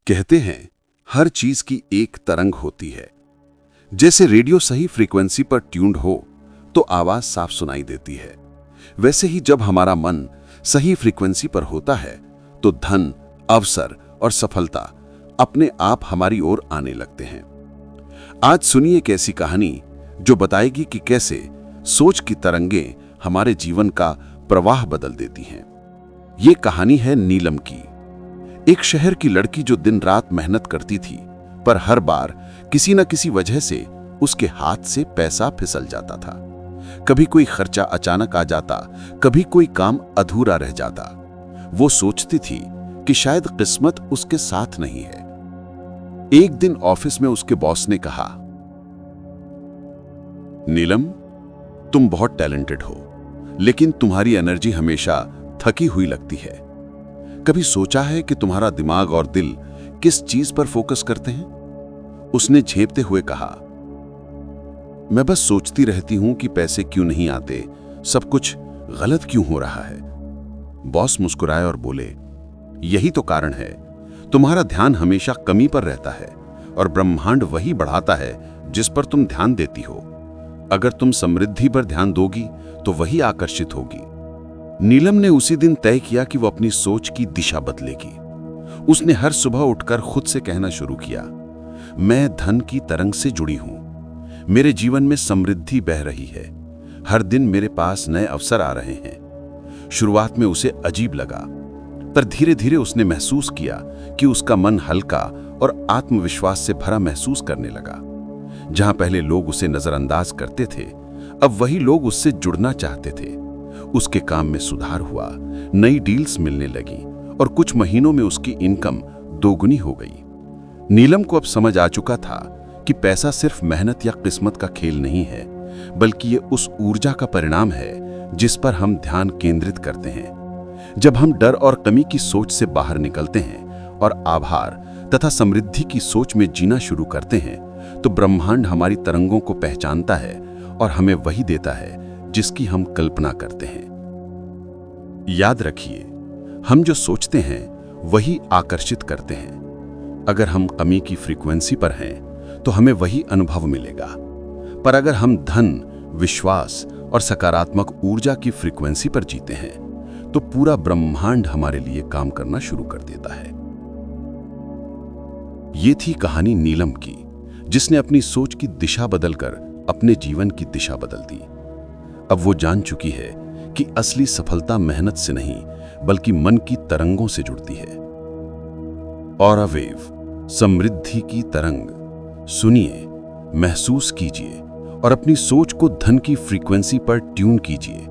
कहते हैं हर चीज की एक तरंग होती है। जैसे रेडियो सही फ्रीक्वेंसी पर ट्यून्ड हो तो आवाज साफ सुनाई देती है, वैसे ही जब हमारा मन सही फ्रीक्वेंसी पर होता है तो धन, अवसर और सफलता अपने आप हमारी ओर आने लगते हैं। आज सुनिए एक ऐसी कहानी जो बताएगी कि कैसे सोच की तरंगें हमारे जीवन का प्रवाह बदल देती हैं। ये कहानी है नीलम की, एक शहर की लड़की जो दिन रात मेहनत करती थी, पर हर बार किसी न किसी वजह से उसके हाथ से पैसा फिसल जाता था। कभी कोई खर्चा अचानक आ जाता, कभी कोई काम अधूरा रह जाता। वो सोचती थी कि शायद किस्मत उसके साथ नहीं है। एक दिन ऑफिस में उसके बॉस ने कहा, नीलम, तुम बहुत टैलेंटेड हो, लेकिन तुम्हारी एनर्जी हमेशा थकी हुई लगती है। कभी सोचा है कि तुम्हारा दिमाग और दिल किस चीज पर फोकस करते हैं? उसने झेपते हुए कहा, मैं बस सोचती रहती हूं कि पैसे क्यों नहीं आते, सब कुछ गलत क्यों हो रहा है। बॉस मुस्कुराए और बोले, यही तो कारण है, तुम्हारा ध्यान हमेशा कमी पर रहता है और ब्रह्मांड वही बढ़ाता है जिस पर तुम ध्यान देती हो। अगर तुम समृद्धि पर ध्यान दोगी तो वही आकर्षित होगी। नीलम ने उसी दिन तय किया कि वो अपनी सोच की दिशा बदलेगी। उसने हर सुबह उठकर खुद से कहना शुरू किया, मैं धन की तरंग से जुड़ी हूं, मेरे जीवन में समृद्धि बह रही है, हर दिन मेरे पास नए अवसर आ रहे हैं। शुरुआत में उसे अजीब लगा, पर धीरे धीरे उसने महसूस किया कि उसका मन हल्का और आत्मविश्वास से भरा महसूस करने लगा। जहां पहले लोग उसे नजरअंदाज करते थे, अब वही लोग उससे जुड़ना चाहते थे। उसके काम में सुधार हुआ, नई डील्स मिलने लगी और कुछ महीनों में उसकी इनकम दोगुनी हो गई। नीलम को अब समझ आ चुका था कि पैसा सिर्फ मेहनत या किस्मत का खेल नहीं है, बल्कि ये उस ऊर्जा का परिणाम है जिस पर हम ध्यान केंद्रित करते हैं। जब हम डर और कमी की सोच से बाहर निकलते हैं और आभार तथा समृद्धि की सोच में जीना शुरू करते हैं, तो ब्रह्मांड हमारी तरंगों को पहचानता है और हमें वही देता है जिसकी हम कल्पना करते हैं। याद रखिए, हम जो सोचते हैं वही आकर्षित करते हैं। अगर हम कमी की फ्रीक्वेंसी पर हैं तो हमें वही अनुभव मिलेगा, पर अगर हम धन, विश्वास और सकारात्मक ऊर्जा की फ्रीक्वेंसी पर जीते हैं तो पूरा ब्रह्मांड हमारे लिए काम करना शुरू कर देता है। ये थी कहानी नीलम की, जिसने अपनी सोच की दिशा बदलकर अपने जीवन की दिशा बदल दी। अब वो जान चुकी है कि असली सफलता मेहनत से नहीं, बल्कि मन की तरंगों से जुड़ती है। ऑरा वेव, समृद्धि की तरंग। सुनिए, महसूस कीजिए और अपनी सोच को धन की फ्रीक्वेंसी पर ट्यून कीजिए।